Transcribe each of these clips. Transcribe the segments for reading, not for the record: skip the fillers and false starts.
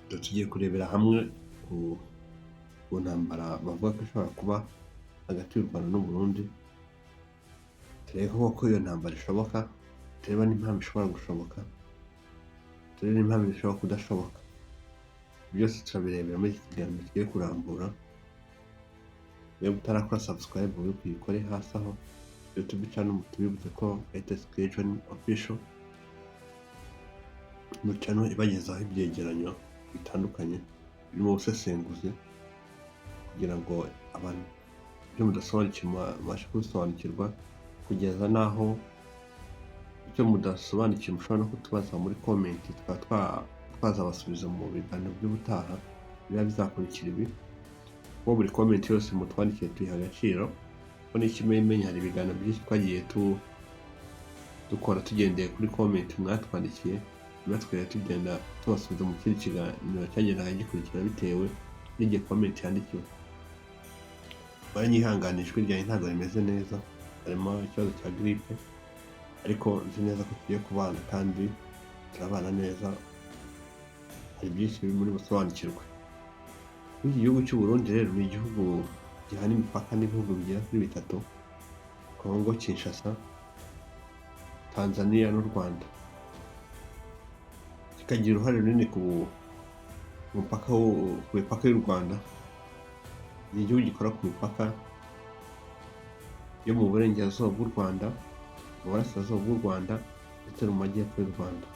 tugiye kurebera hamwe ku ntambara bavuga ko ishobora kuba hagati y'u Rwanda n'Uburundi, turebe ko iyo ntambara ishoboka, tureba n'impamvu ishobora gushoboka, turebe n'impamvu ishobora kudashoboka. Byose turabirebera muri iki kiganiro tugiye kurambura. Niba utarakora subscribe uri kuyikore hasi aho YouTube channel tubibutse ko Education Official mu channel ibagezaho ibyegeranyo bitandukanye birimo ubusesenguzi kugira ngo abantu ibyo mudasobanukirwa babashe kubisobanukirwa, kugeza n'aho icyo mudasobanukiwe mushobora no kutubaza muri comment, tukaba twazabasubiza mu biganiro by'ubutaha biba bizakurikira ibi. Kuko buri comment yose mutwandikiye tuyiha agaciro, kuko n'ikimenyimenyi hari ibiganiro byinshi twagiye dukora tugendeye kuri comment mwatwandikiye, natwe tugenda tubasubiza mu kindi kiganiro cyagendaga gikurikira bitewe n'igihe comment yandikiwe. Banyihanganira ijwi ryanjye ntabwo rimeze neza, harimo ikibazo cya grippe, ariko nzi neza ko tugiye kubana kandi turabana neza, hari byinshi biri muri busobanukirwe. Iki gihugu cy'Uburundi rero ni igihugu gihana imipaka n'ibihugu bigera kuri bitatu: Congo Kinshasa, Tanzania n'u Rwanda. Kikagira uruhare runini ku mipaka y'u Rwanda. Ni igihugu gikora ku mipaka yo mu burengerazuba bw'u Rwanda, mu burasirazuba bw'u Rwanda ndetse no mu majyepfo y'u Rwanda.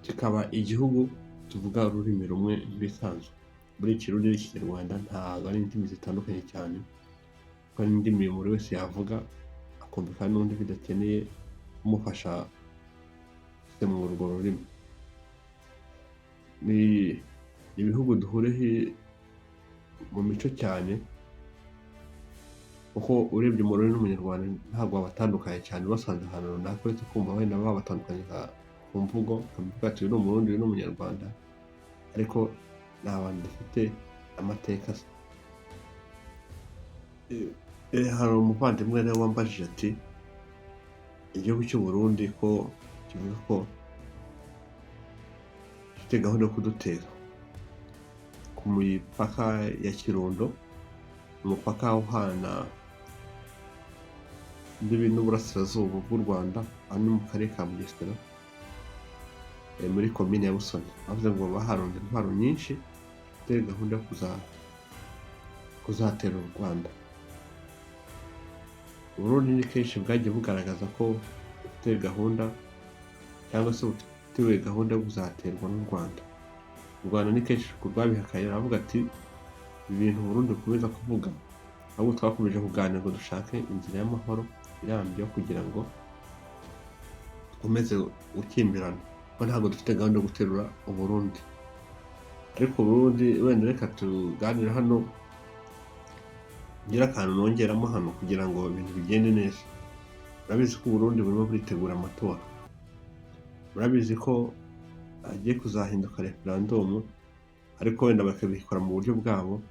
Kikaba igihugu tuvuga ururimi rumwe nk'ibisanzwe. Muri Kirundi n'Ikinyarwanda ntabwo ari indimi zitandukanye cyane, kuko ari indimi buri wese yavuga akumvikana n'undi bidakeneye kumufasha gusemura urwo rurimi. Ni ibihugu duhuriye mu mico cyane, kuko urebye Umurundi n'Umunyarwanda ntabwo babatandukanye cyane basanze ahantu runaka, uretse kumva wenda babatandukanye ku mvugo, bakavuga ati uyu ni Umurundi uyu ni Umunyarwanda, ariko ni abantu dufite amateka asa. Hari umuvandimwe rero wambajije ati igihugu cy'Uburundi ko kivuga ko gifite gahunda yo kudutera ku mipaka ya Kirundo, umupaka uhana imbibi n'uburasirazuba bw'u Rwanda, aho ni mu karere ka Bugesera, muri komine ya Busoni. Bavuze ngo baharunze intwaro nyinshi, bafite gahunda yo kuzatera u Rwanda. Uburundi ni kenshi bwagiye bugaragaza ko bufite gahunda cyangwa se bufitiwe gahunda yo kuzaterwa n'u Rwanda. U Rwanda ni kenshi rwabihakanye, aravuga ati ibi bintu Uburundi bukomeza kuvuga, ahubwo twakomeje kuganira ngo dushake inzira y'amahoro irambye kugira ngo dukomeze gukimbirana, kuko ntabwo dufite gahunda yo guterura Uburundi. Ariko Uburundi wenda reka tuganire hano, ngira akantu nongeramo hano kugira ngo ibintu bigende neza. Murabizi ko Uburundi burimo buritegura amatora, murabizi ko hagiye kuzahinduka referendum, ariko wenda bakabikora mu buryo bwabo,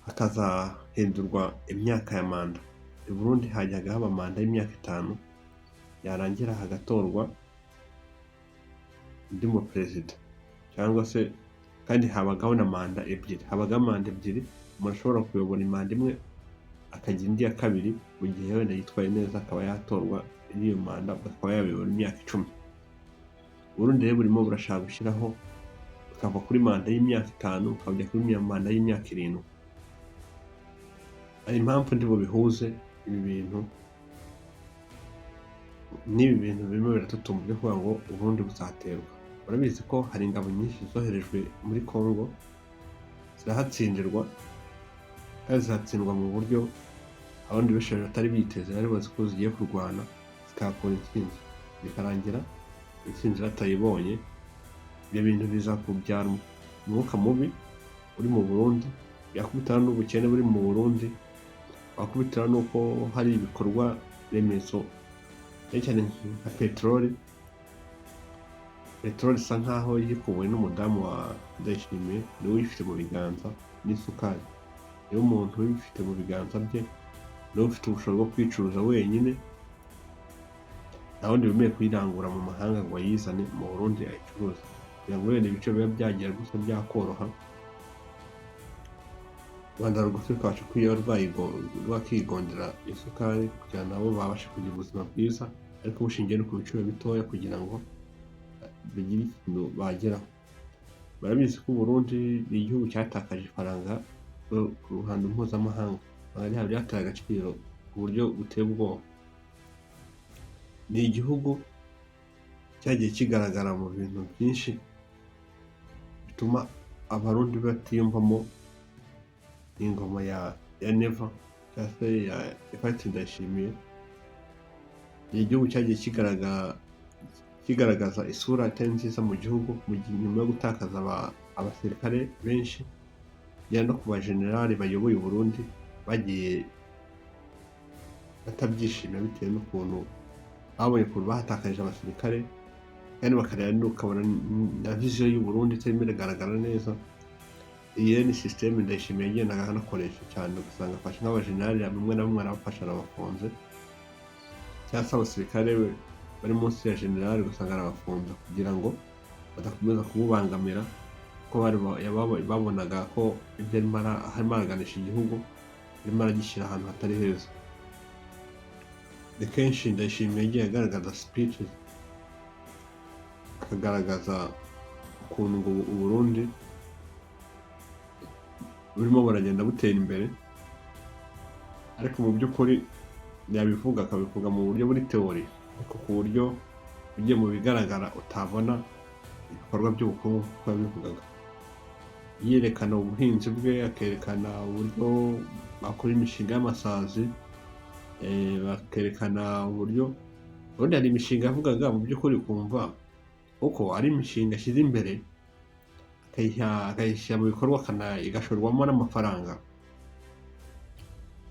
hakazahindurwa imyaka ya manda. I Burundi hajyaga haba manda y'imyaka 5, yarangira hagatorwa undi mu perezida, cyangwa se kandi habagaho na manda ebyiri. Habaga manda ebyiri, umuntu ashobora kuyobora imanda imwe akagira indi ya kabiri, mu gihe wenda yitwaye neza akaba yatorwa iyo manda, akaba yabiyobora imyaka 10. Uburundi rero burimo burashaka gushyiraho ukava kuri manda y'imyaka 5 ukajya kuri manda y'imyaka 7. Hari impamvu ndi bubihuze ibi bintu, n'ibi bintu birimo biratutumba byo kuvuga ngo Uburundi buzaterwa. Murabizi ko hari ingabo nyinshi zoherejwe muri Congo, zirahatsindirwa kandi zihatsindwa mu buryo abandi benshi batari biteze, bari bazi ko zigiye kurwana zikahakura intsinzi, bikarangira intsinzi batayibonye. Ibyo bintu biza kubyara umwuka mubi uri mu Burundi, yakubitana n'ubukene buri mu Burundi, wakubitana n'uko hari ibikorwa remezo cyane nka peteroli isa nkaho yikuwe n'umudamu wa Ndayishimiye, niwe uyifite mu biganza, n'isukari niwe umuntu uyifite mu biganza bye, niwe ufite ubushobozi bwo kwicuruza wenyine, nta wundi wemerewe kuyirangura mu mahanga ngo ayizane mu Burundi ayicuruze, kugira ngo wenda ibiciro bibe byagira gusa byakoroha, Rwanda rugufi rukabasha kwiba rwakigondera isukari kugira ngo nabo babashe kugira ubuzima bwiza, ariko bushingiye no ku biciro bitoya kugira ngo bagire ikintu bageraho. Barabizi ko Uburundi ni igihugu cyatakaje ifaranga ku ruhando mpuzamahanga, ifaranga ryataye agaciro ku buryo buteye ubwoba. Ni igihugu cyagiye kigaragara mu bintu byinshi bituma abarundi batiyumvamo ingoma ya Neva cyangwa se ya Evariste Ndayishimiye. Ni igihugu cyagiye kigaragaza isura itari nziza mu gihugu nyuma yo gutakaza abasirikare benshi, kugera no ku bajenerali bayoboye Uburundi bagiye batabyishimira bitewe n'ukuntu babonye ukuntu bahatakarije abasirikare, kandi bakareba ukabona na viziyo y'Uburundi itarimo iragaragara neza. Iyi ni systeme Ndayishimiye yagendaga anakoresha cyane, ugasanga afashe nk'abajenerali bamwe na bamwe arabafasha arabafunze, cyangwa se abasirikare bari munsi ya jenerali ugasanga arabafunze kugira ngo badakomeza kumubangamira, kuko babonaga ko ibyo arimo araganisha igihugu arimo aragishyira ahantu hatari heza. Ni kenshi Ndayishimiye yagiye agaragaza speeches, akagaragaza ukuntu ngo Uburundi burimo buragenda butera imbere, ariko mu by'ukuri yabivuga akabivuga mu buryo buri teori, ariko ku buryo ugiye mu bigaragara utabona ibikorwa by'ubukungu kuko yabivugaga. Yerekana ubuhinzi bwe, akerekana uburyo bakora imishinga y'amasazi, bakerekana uburyo ubundi hari imishinga yavugaga mu by'ukuri ukumva kuko ari imishinga ashyize imbere akayishyira mu bikorwa igashorwamo n'amafaranga.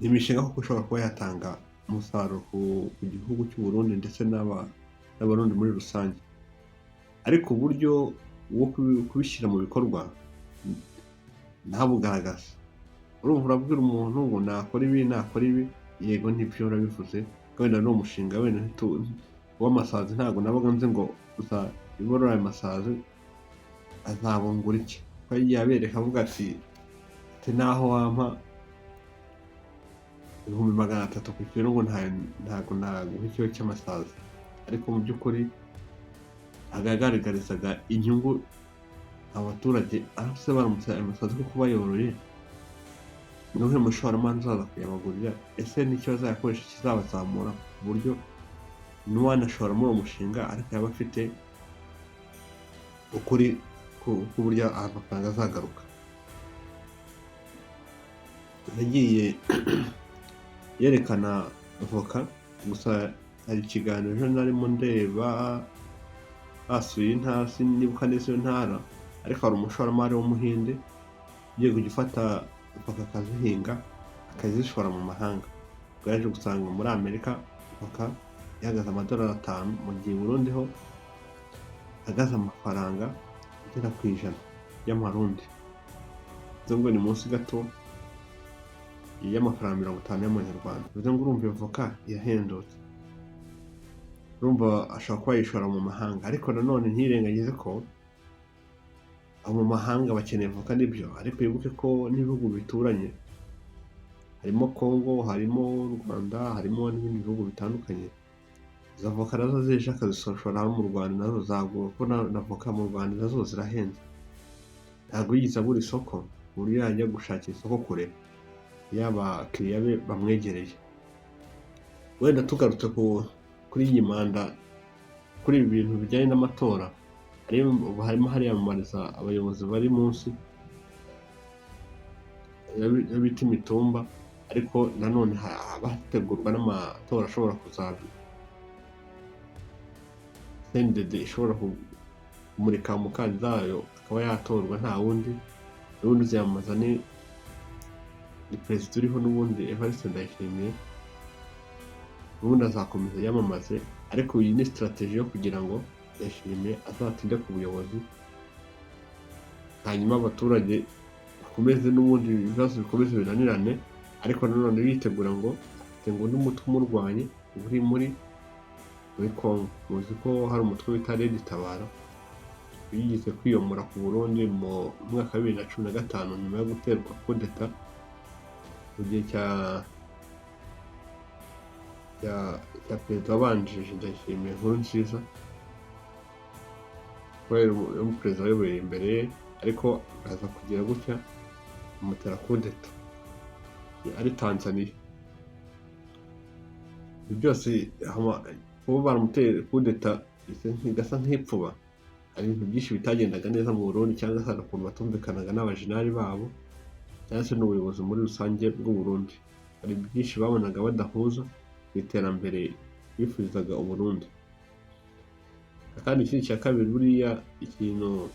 Ni imishinga kuko ishobora kuba yatanga umusaruro ku gihugu cy'u Burundi ndetse n'abarundi muri rusange, ariko uburyo bwo kubishyira mu bikorwa ntabugaragaza. Urumva urabwira umuntu ngo nakora ibi, yego nibyo urabivuze, wenda ni umushinga wenda w'amasazi ntabwo nabaga nzi ngo gusa iborora ayo masazi azabungura iki, ko yagiye abereka avuga ati naho wampa 300 ku kiro ngo ntabwo naguha ikiro cy'amasazi, ariko mu by'ukuri agaragarizaga inyungu abaturage arase baramutse ayo masazi kuko bayoroye. Nuhe mushoramari uzaza kuyabagurira, ese nicyo azayakoresha kizabazamura ku buryo n'uwanashora muri uwo mushinga ariko yaba afite ukuri k'uburyo amafaranga azagaruka. Yagiye yerekana voka, gusa hari ikiganiro ejo narimo ndeba basuye intara, sinibuka neza iyo ntara, ariko hari umushoramari w'umuhinde ugiye kujya ufata voka akazihinga akazishora mu mahanga. Ubwo yaje gusanga muri Amerika voka ihagaze $5, mu gihe Burundi ho ihagaze amafaranga agera ku ijana y'amarundi, bivuze ngo ni munsi gato y'amafaranga 50 y'amanyarwanda. Bivuze ngo urumva iyo voka irahendutse, urumva ashobora kuba yishora mu mahanga, ariko nanone ntirengagize ko abo mu mahanga bakeneye voka nibyo, ariko wibuke ko n'ibihugu bituranye harimo Congo, harimo Urwanda, harimo n'ibindi bihugu bitandukanye. Izo voka nazo zije akazisoshora mu Rwanda nazo zagura, kuko na voka mu Rwanda nazo zirahenze. Ntabwo yigeze abura isoko ku buryo yajya gushakira isoko kure y'abakiriya be bamwegereye. Wenda tugarutse kuri iyi manda, kuri ibi bintu bijyanye n'amatora, harimo hariyamamariza abayobozi bari munsi bita imitumba, ariko nanone haba hategurwa n'amatora ashobora kuzaba CNDD ishobora kumurika umukandida wayo akaba yatorwa nta wundi, n'ubundi uziyamamaza ni perezida uriho n'ubundi Evariste Ndayishimiye, n'ubundi azakomeza yamamaze, ariko iyi ni strategy yo kugira ngo Ndayishimiye azatinde ku buyobozi, hanyuma abaturage bakomeze n'ubundi ibibazo bikomeze binanirane, ariko nanone bitegura ngo afite ngo n'umutwe umurwanye uri muri muri Congo. Muzi ko hari umutwe bita Red Tabara wigeze kwiyomora ku Burundi mu mwaka wa 2015 nyuma yo guterwa kudeta mu gihe cya perezida wabanjirije Ndayishimiye Nkurunziza, kubera umuperezida wayoboye imbere ye, ariko aza kugira gutya amutera kudeta ari Tanzania. Ibi byose kuba baramuteye kudeta igasa nk'ipfuba, hari ibintu byinshi bitagendaga neza mu Burundi, cyangwa se hari ukuntu batumvikanaga n'abajenali babo cyangwa se n'ubuyobozi muri rusange bw'u Burundi. Hari byinshi babonaga badahuza mu iterambere bifurizaga u Burundi. Kandi ikindi cya kabiri, buriya ikintu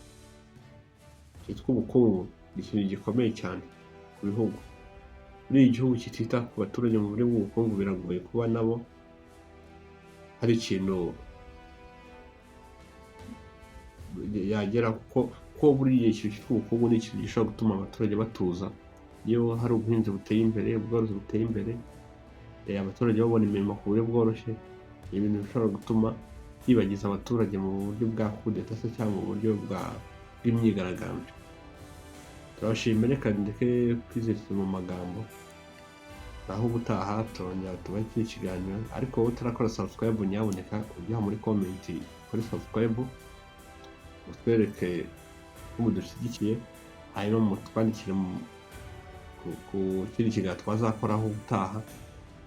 cyitwa ubukungu ni ikintu gikomeye cyane ku bihugu. Buriya igihugu kitita ku baturage mu buryo bw'ubukungu biragoye kuba nabo hari ikintu yagera, kuko buriya ikintu cyitwa ubukungu ni ikintu gishobora gutuma abaturage batuza. Iyo hari ubuhinzi buteye imbere, ubworozi buteye imbere, abaturage babona imirimo ku buryo bworoshye, ni ibintu bishobora gutuma yibagiza abaturage mu buryo bwa kudeta se cyangwa mu buryo bw'imyigaragambyo. Turabashimira, reka ndeke kwizirika mu magambo, naho ubutaha turongera tubahe ikindi kiganiro. Ariko wowe utarakora subscribe, nyaboneka ujya muri comment kuri subscribe utwereke ko mudushyigikiye, hanyuma mutwandikire ku kindi kiganiro twazakoraho ubutaha,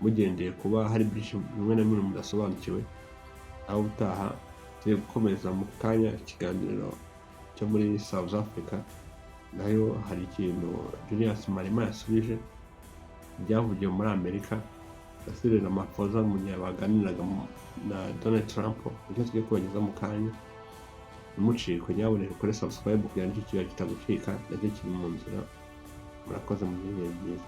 mugendeye kuba hari byinshi bimwe na bimwe mudasobanukiwe. Aho ubutaha tugiye gukomeza mu kanya ikiganiro cyo muri South Africa, nayo hari ikintu Julius Malema yasubije byavugiye muri Amerika, Cyril Ramaphosa mu gihe baganiraga na Donald Trump. Nicyo tugiye kubageza mu kanya, ntimucikwe, nyaboneka kuri subscribe kugira ngo iki kiganiro kitagucika, nacyo kiri mu nzira. Murakoze, mu gihe byiza.